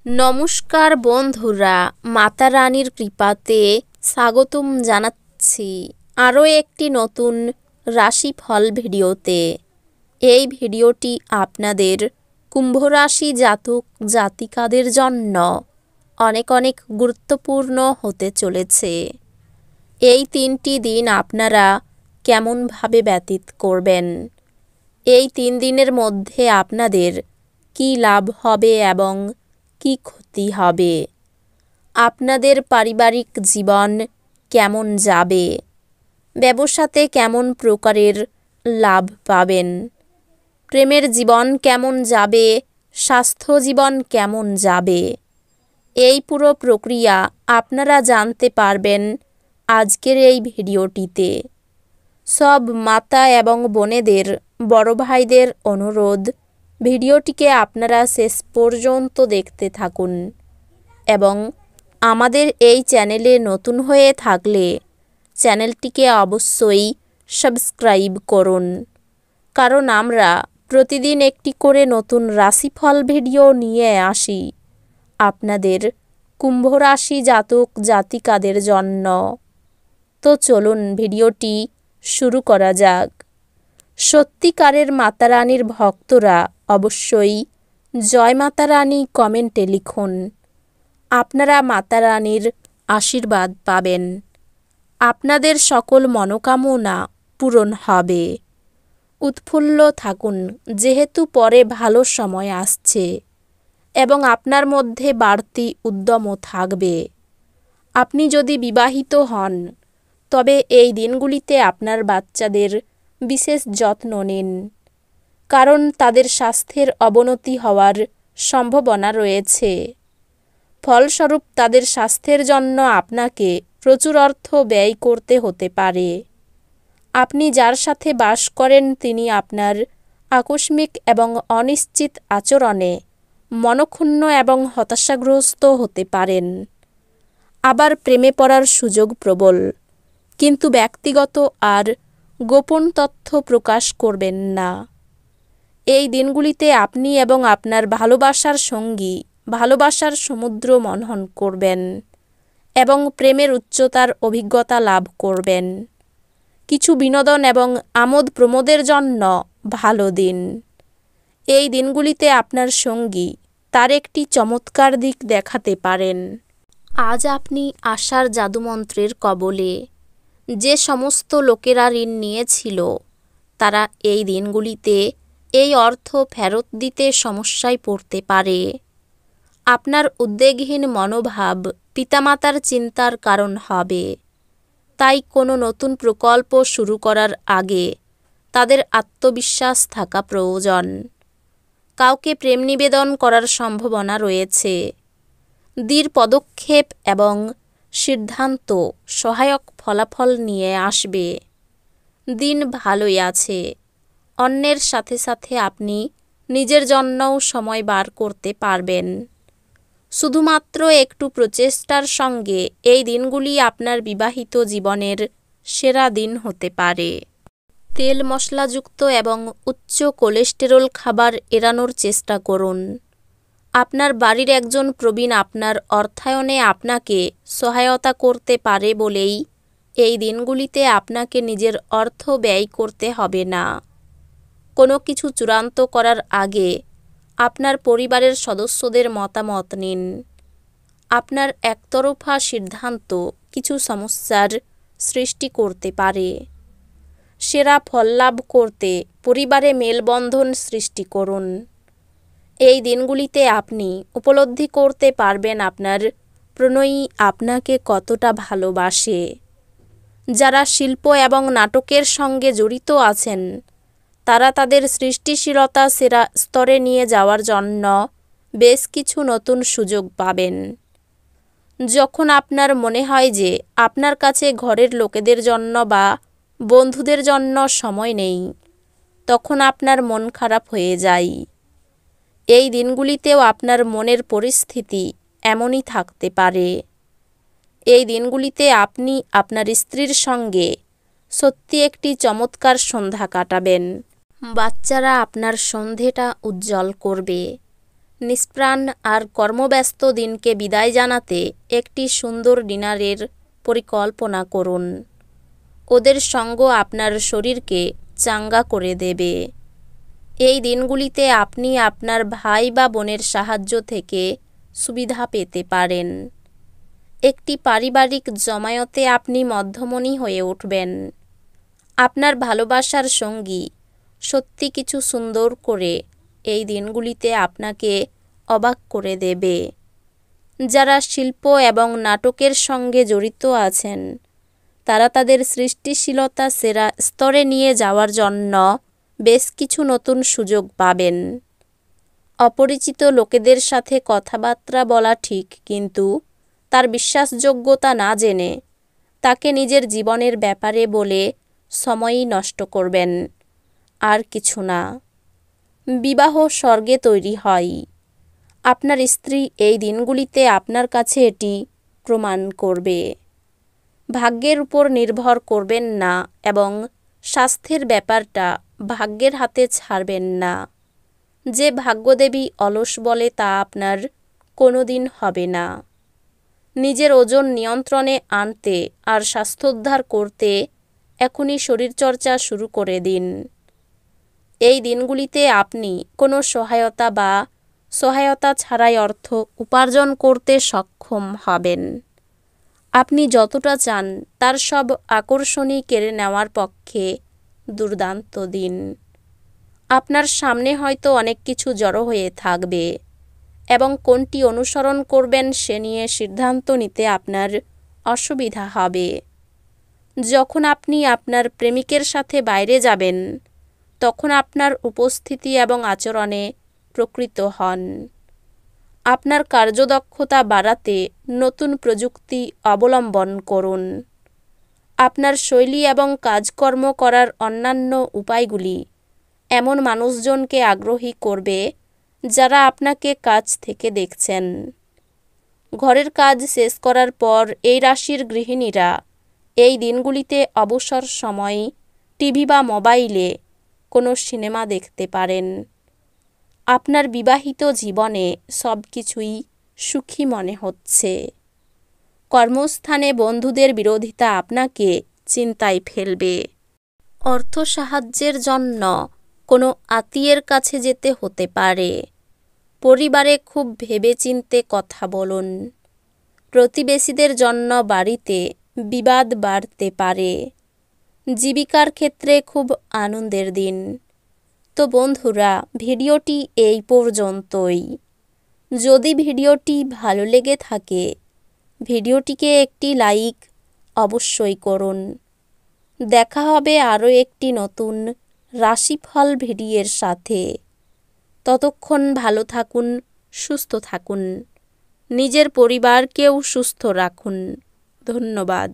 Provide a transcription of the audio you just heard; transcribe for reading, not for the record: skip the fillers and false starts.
নমস্কার বন্ধুরা, মাতা রানীর কৃপাতে স্বাগতম জানাচ্ছি আরও একটি নতুন রাশিফল ভিডিওতে। এই ভিডিওটি আপনাদের কুম্ভ রাশি জাতক জাতিকাদের জন্য অনেক অনেক গুরুত্বপূর্ণ হতে চলেছে। এই 3টি দিন আপনারা কেমনভাবে ব্যতীত করবেন, এই 3 দিনের মধ্যে আপনাদের কী লাভ হবে এবং কি ক্ষতি হবে, আপনাদের পারিবারিক জীবন কেমন যাবে, ব্যবসাতে কেমন প্রকারের লাভ পাবেন, প্রেমের জীবন কেমন যাবে, স্বাস্থ্য জীবন কেমন যাবে, এই পুরো প্রক্রিয়া আপনারা জানতে পারবেন আজকের এই ভিডিওটিতে। সব মাতা এবং বোনেদের, বড় ভাইদের অনুরোধ, ভিডিওটিকে আপনারা শেষ পর্যন্ত দেখতে থাকুন এবং আমাদের এই চ্যানেলে নতুন হয়ে থাকলে চ্যানেলটিকে অবশ্যই সাবস্ক্রাইব করুন, কারণ আমরা প্রতিদিন একটি করে নতুন রাশিফল ভিডিও নিয়ে আসি আপনাদের কুম্ভ রাশি জাতক জাতিকাদের জন্য। তো চলুন ভিডিওটি শুরু করা যাক। সত্যিকারের মাতা রানীর ভক্তরা অবশ্যই জয় মাতা রানী কমেন্টে লিখুন। আপনারা মাতা রানীর আশীর্বাদ পাবেন, আপনাদের সকল মনোকামনা পূরণ হবে। উৎফুল্ল থাকুন, যেহেতু পরে ভালো সময় আসছে এবং আপনার মধ্যে বাড়তি উদ্যমও থাকবে। আপনি যদি বিবাহিত হন তবে এই দিনগুলিতে আপনার বাচ্চাদের বিশেষ যত্ন নিন, কারণ তাদের স্বাস্থ্যের অবনতি হওয়ার সম্ভাবনা রয়েছে। ফলস্বরূপ তাদের স্বাস্থ্যের জন্য আপনাকে প্রচুর অর্থ ব্যয় করতে হতে পারে। আপনি যার সাথে বাস করেন তিনি আপনার আকস্মিক এবং অনিশ্চিত আচরণে মনক্ষুণ্ণ এবং হতাশাগ্রস্ত হতে পারেন। আবার প্রেমে পড়ার সুযোগ প্রবল, কিন্তু ব্যক্তিগত আর গোপন তথ্য প্রকাশ করবেন না। এই দিনগুলিতে আপনি এবং আপনার ভালোবাসার সঙ্গী ভালোবাসার সমুদ্র মন্থন করবেন এবং প্রেমের উচ্চতার অভিজ্ঞতা লাভ করবেন। কিছু বিনোদন এবং আমোদ প্রমোদের জন্য ভালো দিন। এই দিনগুলিতে আপনার সঙ্গী তার একটি চমৎকার দিক দেখাতে পারেন। আজ আপনি আশার জাদুমন্ত্রের কবলে। যে সমস্ত লোকেরা ঋণ নিয়েছিল তারা এই দিনগুলিতে এই অর্থ ফেরত দিতে সমস্যায় পড়তে পারে। আপনার উদ্বেগহীন মনোভাব পিতামাতার চিন্তার কারণ হবে, তাই কোনো নতুন প্রকল্প শুরু করার আগে তাদের আত্মবিশ্বাস থাকা প্রয়োজন। কাউকে প্রেম নিবেদন করার সম্ভাবনা রয়েছে। দৃঢ় পদক্ষেপ এবং সিদ্ধান্ত সহায়ক ফলাফল নিয়ে আসবে। দিন ভালোই আছে। অন্যের সাথে সাথে আপনি নিজের জন্যও সময় বার করতে পারবেন। শুধুমাত্র একটু প্রচেষ্টার সঙ্গে এই দিনগুলি আপনার বিবাহিত জীবনের সেরা দিন হতে পারে। তেল মশলাযুক্ত এবং উচ্চ কোলেস্টেরল খাবার এড়ানোর চেষ্টা করুন। আপনার বাড়ির একজন প্রবীণ আপনার অর্থায়নে আপনাকে সহায়তা করতে পারে বলেই এই দিনগুলিতে আপনাকে নিজের অর্থ ব্যয় করতে হবে না। কোনো কিছু চূড়ান্ত করার আগে আপনার পরিবারের সদস্যদের মতামত নিন। আপনার একতরফা সিদ্ধান্ত কিছু সমস্যার সৃষ্টি করতে পারে। সেরা ফল লাভ করতে পরিবারে মেলবন্ধন সৃষ্টি করুন। এই দিনগুলিতে আপনি উপলব্ধি করতে পারবেন আপনার প্রণয়ী আপনাকে কতটা ভালোবাসে। যারা শিল্প এবং নাটকের সঙ্গে জড়িত আছেন তারা তাদের সৃষ্টিশীলতা সেরা স্তরে নিয়ে যাওয়ার জন্য বেশ কিছু নতুন সুযোগ পাবেন। যখন আপনার মনে হয় যে আপনার কাছে ঘরের লোকেদের জন্য বা বন্ধুদের জন্য সময় নেই, তখন আপনার মন খারাপ হয়ে যায়। এই দিনগুলিতেও আপনার মনের পরিস্থিতি এমনই থাকতে পারে। এই দিনগুলিতে আপনি আপনার স্ত্রীর সঙ্গে সত্যি একটি চমৎকার সন্ধ্যা কাটাবেন। বাচ্চারা আপনার সন্ধেটা উজ্জ্বল করবে। নিষ্প্রাণ আর কর্মব্যস্ত দিনকে বিদায় জানাতে একটি সুন্দর ডিনারের পরিকল্পনা করুন। ওদের সঙ্গ আপনার শরীরকে চাঙ্গা করে দেবে। এই দিনগুলিতে আপনি আপনার ভাই বা বোনের সাহায্য থেকে সুবিধা পেতে পারেন। একটি পারিবারিক জমায়েতে আপনি মধ্যমণি হয়ে উঠবেন। আপনার ভালোবাসার সঙ্গী সত্যি কিছু সুন্দর করে এই দিনগুলিতে আপনাকে অবাক করে দেবে। যারা শিল্প এবং নাটকের সঙ্গে জড়িত আছেন তারা তাদের সৃষ্টিশীলতা সেরা স্তরে নিয়ে যাওয়ার জন্য বেশ কিছু নতুন সুযোগ পাবেন। অপরিচিত লোকেদের সাথে কথাবার্তা বলা ঠিক, কিন্তু তার বিশ্বাসযোগ্যতা না জেনে তাকে নিজের জীবনের ব্যাপারে বলে সময়ই নষ্ট করবেন, আর কিছু না। বিবাহ স্বর্গে তৈরি হয়। আপনার স্ত্রী এই দিনগুলিতে আপনার কাছে এটি প্রমাণ করবে। ভাগ্যের উপর নির্ভর করবেন না এবং স্বাস্থ্যের ব্যাপারটা ভাগ্যের হাতে ছাড়বেন না। যে ভাগ্যদেবী অলস বলে তা আপনার কোনোদিন হবে না। নিজের ওজন নিয়ন্ত্রণে আনতে আর স্বাস্থ্যোদ্ধার করতে এখনই শরীরচর্চা শুরু করে দিন। এই দিনগুলিতে আপনি কোনো সহায়তা ছাড়াই অর্থ উপার্জন করতে সক্ষম হবেন। আপনি যতটা চান তার সব আকর্ষণই কেড়ে নেওয়ার পক্ষে দুর্দান্ত দিন। আপনার সামনে হয়তো অনেক কিছু জড়ো হয়ে থাকবে এবং কোনটি অনুসরণ করবেন সে নিয়ে সিদ্ধান্ত নিতে আপনার অসুবিধা হবে। যখন আপনি আপনার প্রেমিকের সাথে বাইরে যাবেন তখন আপনার উপস্থিতি এবং আচরণে প্রকৃত হন। আপনার কার্যদক্ষতা বাড়াতে নতুন প্রযুক্তি অবলম্বন করুন। আপনার শৈলী এবং কাজকর্ম করার অন্যান্য উপায়গুলি এমন মানুষজনকে আগ্রহী করবে যারা আপনাকে কাছ থেকে দেখছেন। ঘরের কাজ শেষ করার পর এই রাশির গৃহিণীরা এই দিনগুলিতে অবসর সময় টিভি বা মোবাইলে কোনো সিনেমা দেখতে পারেন। আপনার বিবাহিত জীবনে সব কিছুই সুখী মনে হচ্ছে। কর্মস্থানে বন্ধুদের বিরোধিতা আপনাকে চিন্তায় ফেলবে। অর্থ সাহায্যের জন্য কোনো আত্মীয়ের কাছে যেতে হতে পারে। পরিবারে খুব ভেবেচিন্তে কথা বলুন। প্রতিবেশীদের জন্য বাড়িতে বিবাদ বাড়তে পারে। জীবিকার ক্ষেত্রে খুব আনন্দের দিন। তো বন্ধুরা, ভিডিওটি এই পর্যন্তই। যদি ভিডিওটি ভালো লেগে থাকে ভিডিওটিকে একটি লাইক অবশ্যই করুন। দেখা হবে আরও একটি নতুন রাশিফল ভিডিওর সাথে। ততক্ষণ ভালো থাকুন, সুস্থ থাকুন, নিজের পরিবারকেও সুস্থ রাখুন। ধন্যবাদ।